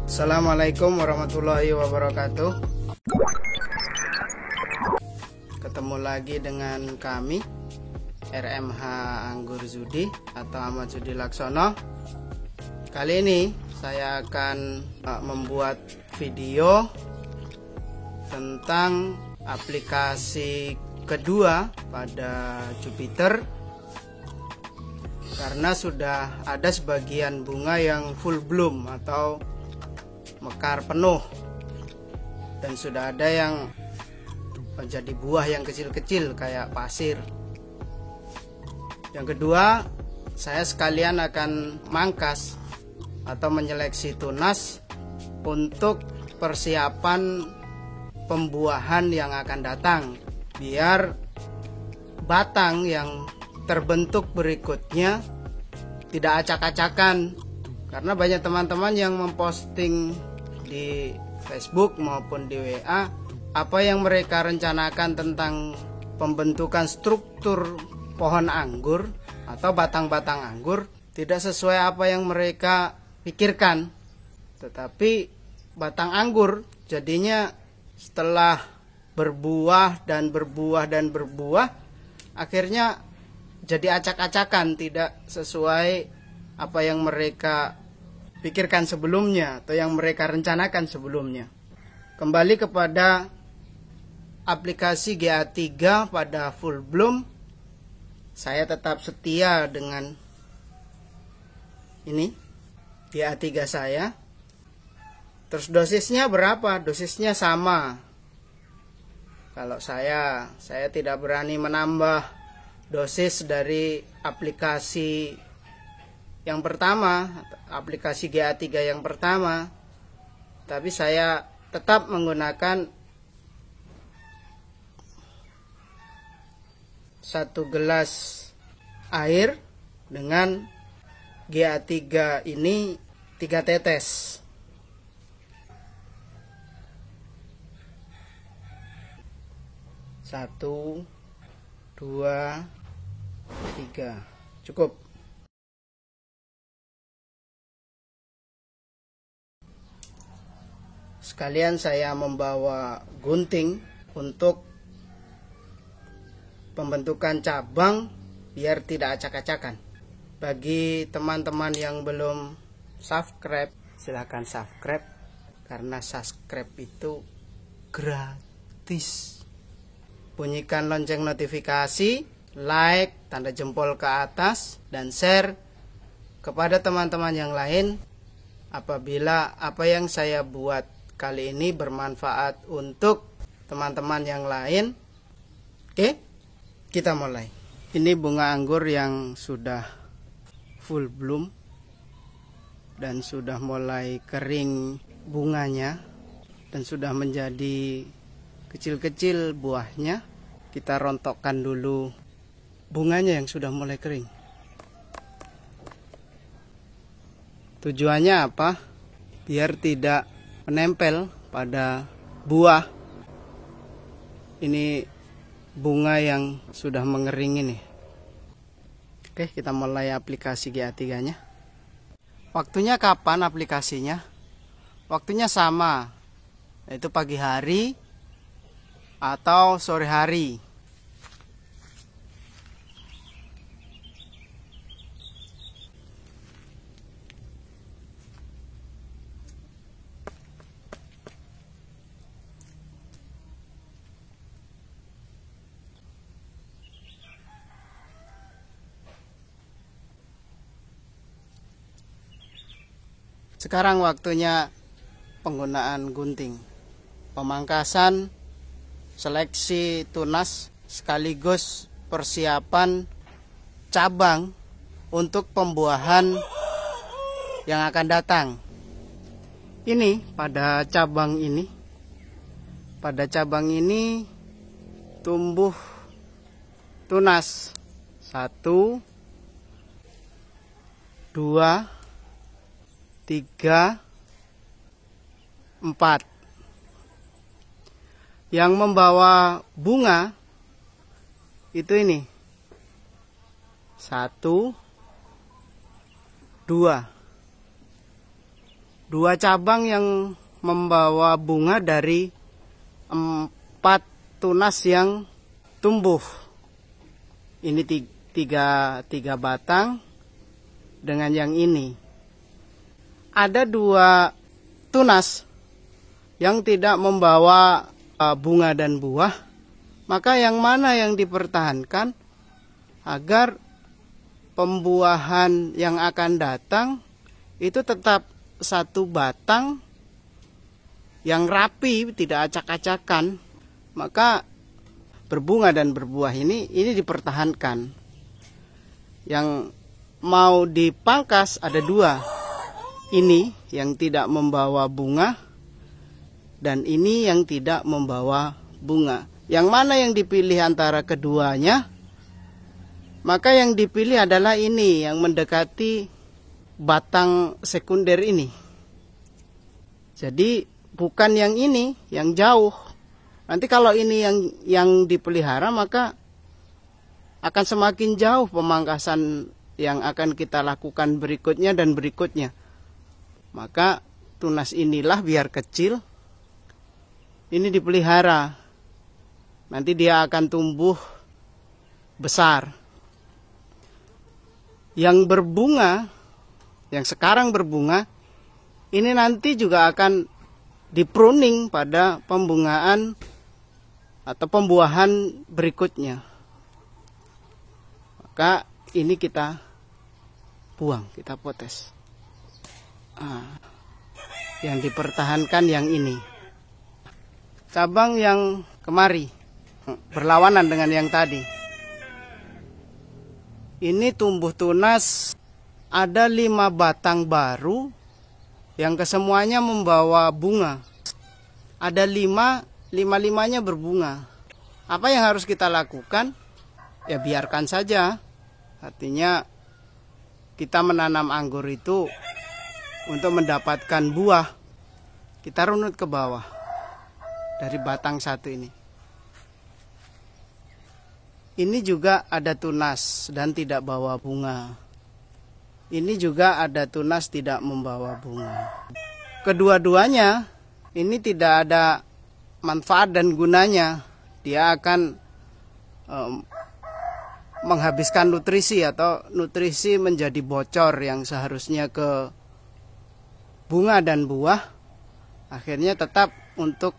Assalamualaikum warahmatullahi wabarakatuh. Ketemu lagi dengan kami RMH Anggur Zudi atau Ahmad Zudi Laksono. Kali ini saya akan membuat video tentang aplikasi kedua pada Jupiter, karena sudah ada sebagian bunga yang full bloom atau mekar penuh, dan sudah ada yang menjadi buah yang kecil-kecil kayak pasir. Yang kedua, saya sekalian akan mangkas atau menyeleksi tunas untuk persiapan pembuahan yang akan datang, biar batang yang terbentuk berikutnya tidak acak-acakan. Karena banyak teman-teman yang memposting di Facebook maupun di WA apa yang mereka rencanakan tentang pembentukan struktur pohon anggur atau batang-batang anggur tidak sesuai apa yang mereka pikirkan. Tetapi batang anggur jadinya setelah berbuah dan berbuah dan berbuah, akhirnya jadi acak-acakan, tidak sesuai apa yang mereka pikirkan sebelumnya atau yang mereka rencanakan sebelumnya. Kembali kepada aplikasi GA3 pada full bloom, saya tetap setia dengan ini GA3 saya. Terus dosisnya berapa? Dosisnya sama. Kalau saya tidak berani menambah dosis dari aplikasi yang pertama, aplikasi GA3 yang pertama, tapi saya tetap menggunakan 1 gelas air dengan GA3 ini 3 tetes. Satu, 2, 3, cukup. Sekalian saya membawa gunting untuk pembentukan cabang biar tidak acak-acakan. Bagi teman-teman yang belum subscribe, silahkan subscribe, karena subscribe itu gratis. Bunyikan lonceng notifikasi, like, tanda jempol ke atas, dan share kepada teman-teman yang lain apabila apa yang saya buat kali ini bermanfaat untuk teman-teman yang lain. Oke, kita mulai. Ini bunga anggur yang sudah full bloom dan sudah mulai kering bunganya dan sudah menjadi kecil-kecil buahnya. Kita rontokkan dulu bunganya yang sudah mulai kering. Tujuannya apa? Biar tidak menempel pada buah. Ini bunga yang sudah mengering ini. Oke, kita mulai aplikasi GA3 nya. Waktunya kapan aplikasinya? Waktunya sama, yaitu pagi hari atau sore hari. Sekarang waktunya penggunaan gunting, pemangkasan, seleksi tunas, sekaligus persiapan cabang untuk pembuahan yang akan datang. Ini pada cabang ini tumbuh tunas 1, 2, 3, 4. Yang membawa bunga itu ini 1, 2. dua cabang yang membawa bunga dari 4 tunas yang tumbuh. Ini tiga batang dengan yang ini. Ada 2 tunas yang tidak membawa bunga dan buah. Maka yang mana yang dipertahankan agar pembuahan yang akan datang itu tetap 1 batang yang rapi, tidak acak-acakan, maka berbunga dan berbuah ini dipertahankan. Yang mau dipangkas ada 2, ini yang tidak membawa bunga dan ini yang tidak membawa bunga. Yang mana yang dipilih antara keduanya? Maka yang dipilih adalah ini yang mendekati batang sekunder ini. Jadi bukan yang ini, yang jauh. Nanti kalau ini yang dipelihara, maka akan semakin jauh pemangkasan yang akan kita lakukan berikutnya dan berikutnya. Maka tunas inilah biar kecil, ini dipelihara. Nanti dia akan tumbuh besar. Yang berbunga, yang sekarang berbunga, ini nanti juga akan dipruning pada pembungaan atau pembuahan berikutnya. Maka ini kita buang, kita potes. Yang dipertahankan yang ini. Cabang yang kemari berlawanan dengan yang tadi. Ini tumbuh tunas, ada 5 batang baru yang kesemuanya membawa bunga. Ada 5-limanya berbunga. Apa yang harus kita lakukan? Ya biarkan saja. Artinya kita menanam anggur itu untuk mendapatkan buah. Kita runut ke bawah dari batang 1 ini. Ini juga ada tunas dan tidak bawa bunga. Ini juga ada tunas tidak membawa bunga. Kedua-duanya ini tidak ada manfaat dan gunanya. Dia akan menghabiskan nutrisi atau nutrisi menjadi bocor yang seharusnya ke bunga dan buah. Akhirnya tetap untuk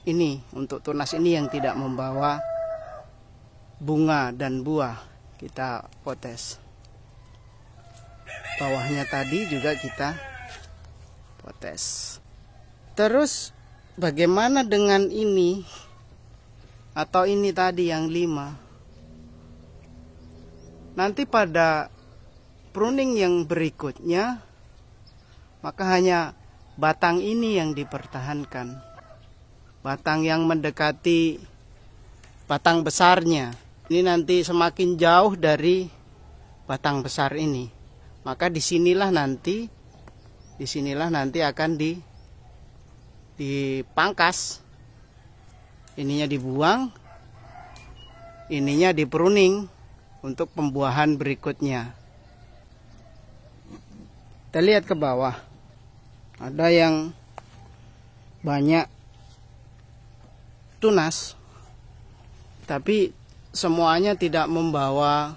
ini, untuk tunas ini yang tidak membawa bunga dan buah, kita potes. Bawahnya tadi juga kita potes. Terus bagaimana dengan ini atau ini tadi yang 5? Nanti pada pruning yang berikutnya, maka hanya batang ini yang dipertahankan. Batang yang mendekati batang besarnya. Ini nanti semakin jauh dari batang besar ini. Maka disinilah nanti akan dipangkas. Ininya dibuang, ininya dipruning untuk pembuahan berikutnya. Kita lihat ke bawah. Ada yang banyak tunas, tapi semuanya tidak membawa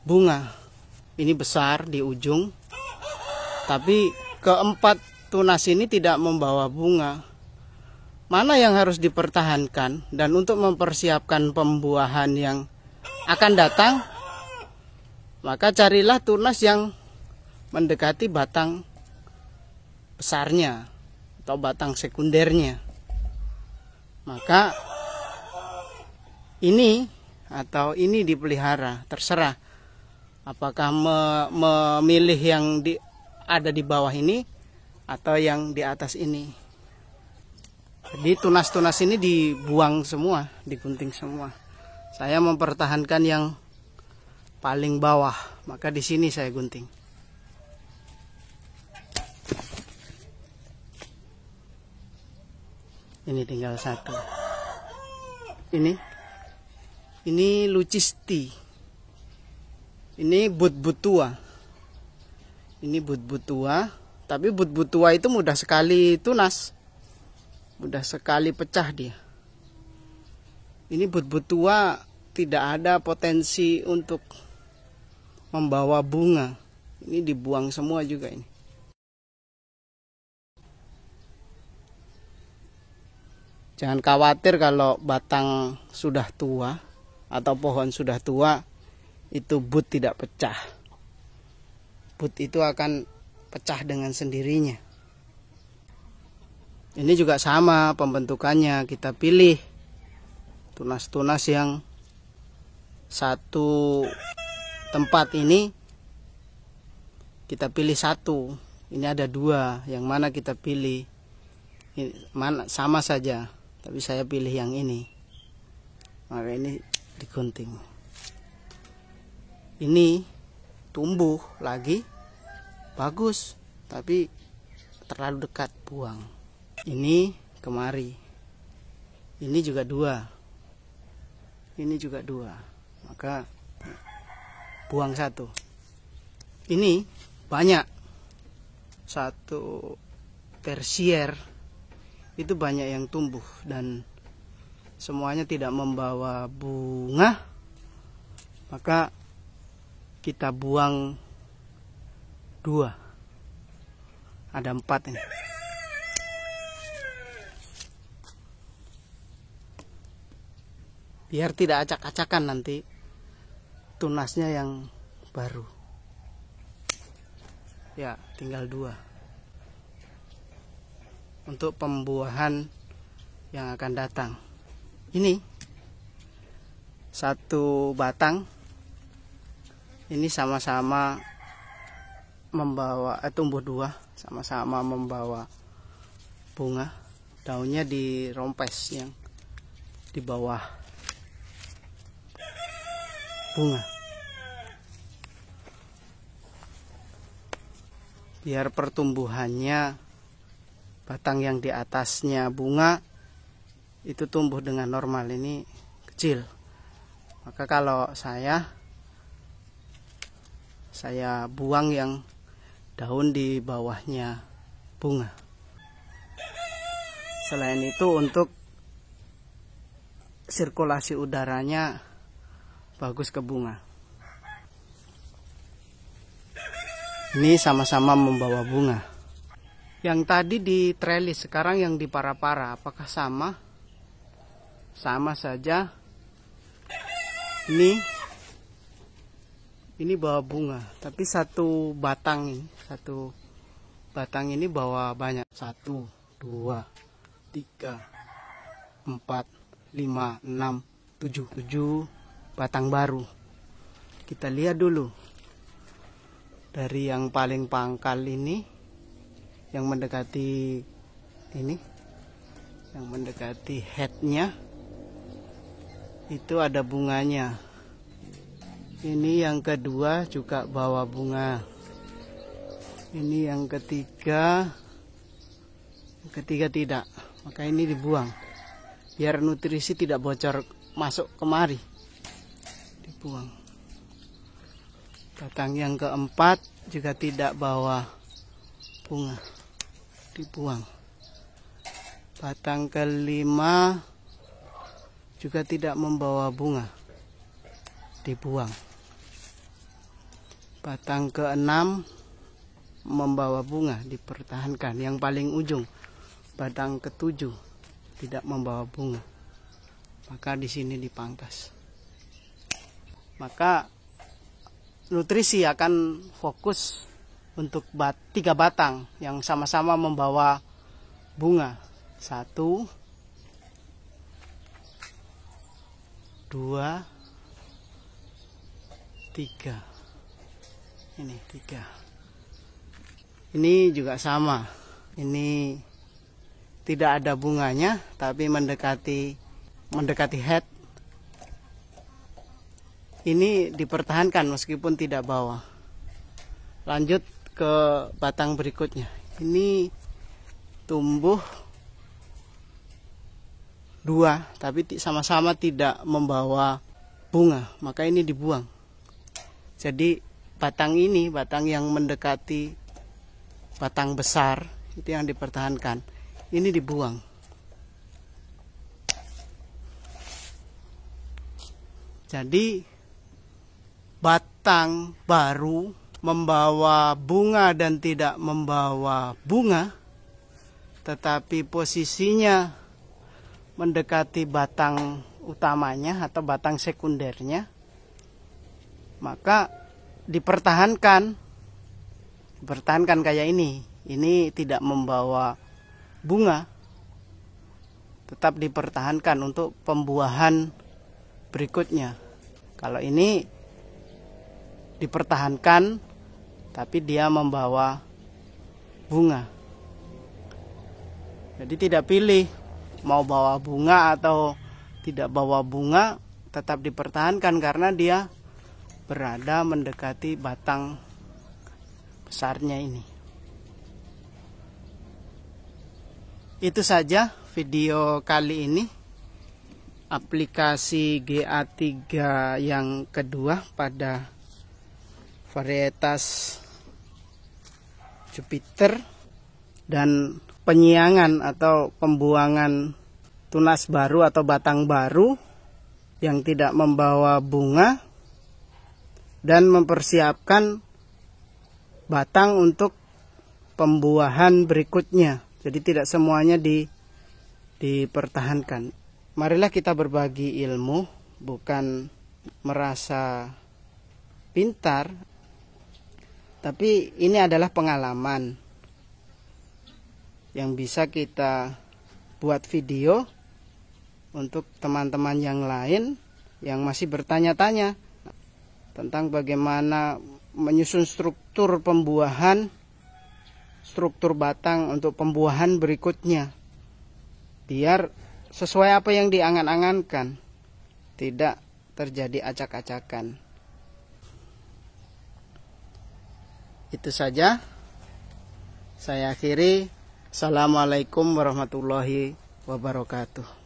bunga. Ini besar di ujung, tapi keempat tunas ini tidak membawa bunga. Mana yang harus dipertahankan? Dan untuk mempersiapkan pembuahan yang akan datang, maka carilah tunas yang mendekati batang besarnya atau batang sekundernya. Maka ini atau ini dipelihara, terserah apakah memilih yang ada di bawah ini atau yang di atas ini. Jadi tunas-tunas ini dibuang semua, digunting semua. Saya mempertahankan yang paling bawah, maka di sini saya gunting. Ini tinggal 1. Ini lucisti. Ini but-but tua. Ini but-but tua. Tapi but-but tua itu mudah sekali tunas, mudah sekali pecah dia. Ini but-but tua tidak ada potensi untuk membawa bunga. Ini dibuang semua juga ini. Jangan khawatir kalau batang sudah tua atau pohon sudah tua itu but tidak pecah. But itu akan pecah dengan sendirinya. Ini juga sama pembentukannya, kita pilih tunas-tunas yang satu tempat ini, kita pilih satu. Ini ada dua, yang mana kita pilih? Ini, mana sama saja, tapi saya pilih yang ini. Maka ini digunting. Ini tumbuh lagi bagus, tapi terlalu dekat, buang. Ini kemari. Ini juga dua. Ini juga dua. Maka buang satu. Ini banyak. Satu tersier itu banyak yang tumbuh dan semuanya tidak membawa bunga. Maka kita buang dua. Ada 4 ini. Biar tidak acak-acakan nanti tunasnya yang baru. Ya, tinggal 2 untuk pembuahan yang akan datang. Ini satu batang. Ini sama-sama membawa tumbuh 2, sama-sama membawa bunga. Daunnya dirompes yang di bawah bunga, biar pertumbuhannya batang yang di atasnya bunga itu tumbuh dengan normal. Ini kecil, maka kalau saya buang yang daun di bawahnya bunga. Selain itu untuk sirkulasi udaranya bagus ke bunga. Ini sama-sama membawa bunga. Yang tadi di trellis, sekarang yang di para-para, apakah sama? Sama saja. Ini bawa bunga, tapi satu batang ini bawa banyak. 1, 2, 3, 4, 5, 6, 7 batang baru. Kita lihat dulu dari yang paling pangkal ini, yang mendekati ini, yang mendekati headnya, itu ada bunganya. Ini yang kedua juga bawa bunga. Ini yang ketiga tidak, maka ini dibuang biar nutrisi tidak bocor masuk kemari, dibuang. Batang yang keempat juga tidak bawa bunga, dibuang. Batang kelima juga tidak membawa bunga, dibuang. Batang keenam membawa bunga, dipertahankan. Yang paling ujung batang ketujuh tidak membawa bunga, maka di sini dipangkas. Maka nutrisi akan fokus untuk 3 batang yang sama-sama membawa bunga. 1, 2, 3. Ini 3. Ini juga sama. Ini tidak ada bunganya, tapi mendekati head. Ini dipertahankan meskipun tidak bawa. Lanjut ke batang berikutnya. Ini tumbuh 2, tapi sama-sama tidak membawa bunga, maka ini dibuang. Jadi batang ini, batang yang mendekati batang besar itu yang dipertahankan, ini dibuang. Jadi batang baru membawa bunga dan tidak membawa bunga, tetapi posisinya mendekati batang utamanya atau batang sekundernya, maka dipertahankan kayak ini. Ini tidak membawa bunga, tetap dipertahankan untuk pembuahan berikutnya. Kalau ini dipertahankan tapi dia membawa bunga. Jadi tidak pilih mau bawa bunga atau tidak bawa bunga, tetap dipertahankan karena dia berada mendekati batang besarnya ini. Itu saja video kali ini. Aplikasi GA3 yang kedua pada varietas Jupiter, dan penyiangan atau pembuangan tunas baru atau batang baru yang tidak membawa bunga, dan mempersiapkan batang untuk pembuahan berikutnya. Jadi tidak semuanya dipertahankan. Marilah kita berbagi ilmu, bukan merasa pintar, tapi ini adalah pengalaman yang bisa kita buat video untuk teman-teman yang lain yang masih bertanya-tanya tentang bagaimana menyusun struktur pembuahan, struktur batang untuk pembuahan berikutnya, biar sesuai apa yang diangan-angankan, tidak terjadi acak-acakan. Itu saja, saya akhiri. Assalamualaikum warahmatullahi wabarakatuh.